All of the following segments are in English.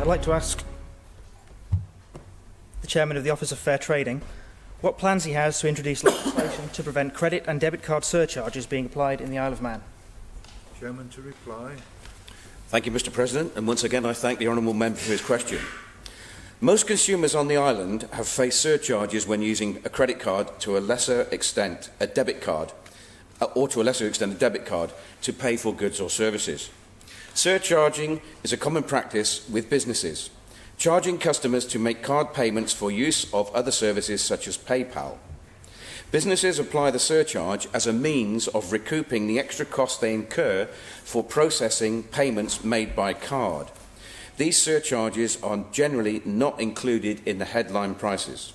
I'd like to ask the Chairman of the Office of Fair Trading what plans he has to introduce legislation to prevent credit and debit card surcharges being applied in the Isle of Man. Chairman to reply. Thank you, Mr. President, and once again I thank the honourable member for his question. Most consumers on the island have faced surcharges when using a credit card, to a lesser extent a debit card, or to a lesser extent a debit card, to pay for goods or services. Surcharging is a common practice with businesses, charging customers to make card payments for use of other services such as PayPal. Businesses apply the surcharge as a means of recouping the extra costs they incur for processing payments made by card. These surcharges are generally not included in the headline prices.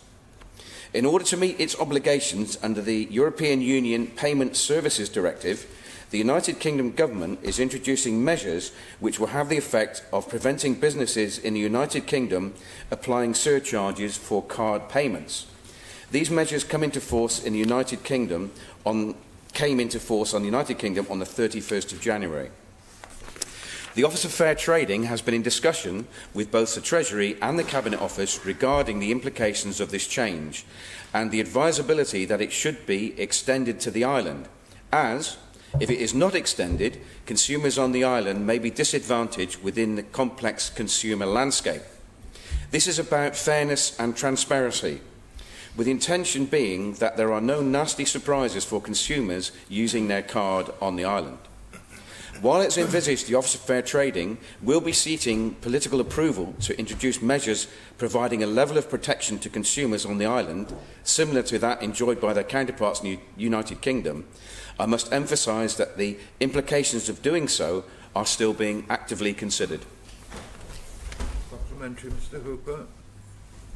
In order to meet its obligations under the European Union Payment Services Directive, the United Kingdom Government is introducing measures which will have the effect of preventing businesses in the United Kingdom applying surcharges for card payments. These measures came into force on the United Kingdom on the 31st of January. The Office of Fair Trading has been in discussion with both the Treasury and the Cabinet Office regarding the implications of this change and the advisability that it should be extended to the island, as, if it is not extended, consumers on the island may be disadvantaged within the complex consumer landscape. This is about fairness and transparency, with the intention being that there are no nasty surprises for consumers using their card on the island. While it's envisaged the Office of Fair Trading will be seeking political approval to introduce measures providing a level of protection to consumers on the island, similar to that enjoyed by their counterparts in the United Kingdom, I must emphasise that the implications of doing so are still being actively considered. Supplementary, Mr. Hooper.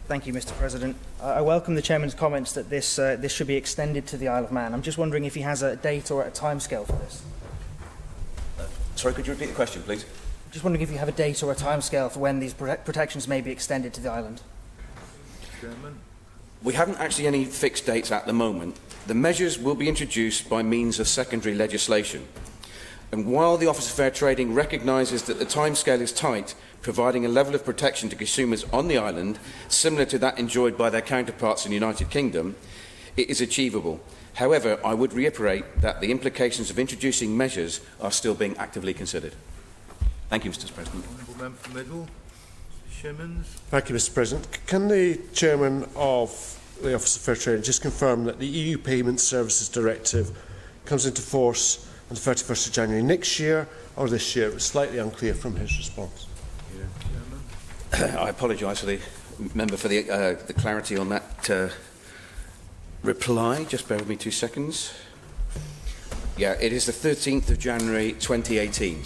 Thank you, Mr. President. I welcome the Chairman's comments that this should be extended to the Isle of Man. I'm just wondering if he has a date or a timescale for this. Sorry, could you repeat the question, please? Just wondering if you have a date or a timescale for when these protections may be extended to the island. Chairman. We haven't actually any fixed dates at the moment. The measures will be introduced by means of secondary legislation. And while the Office of Fair Trading recognises that the timescale is tight, providing a level of protection to consumers on the island similar to that enjoyed by their counterparts in the United Kingdom, it is achievable. However, I would reiterate that the implications of introducing measures are still being actively considered. Thank you, Mr. President. Honourable Member for Middle, Mr. Shimmons. Thank you, Mr. President. Can the Chairman of the Office of Fair Trading just confirm that the EU Payment Services Directive comes into force on the 31st of January next year or this year? It was slightly unclear from his response. Chairman. I apologise for the member for the clarity on that reply. Just bear with me 2 seconds. Yeah, it is the 13th of January 2018.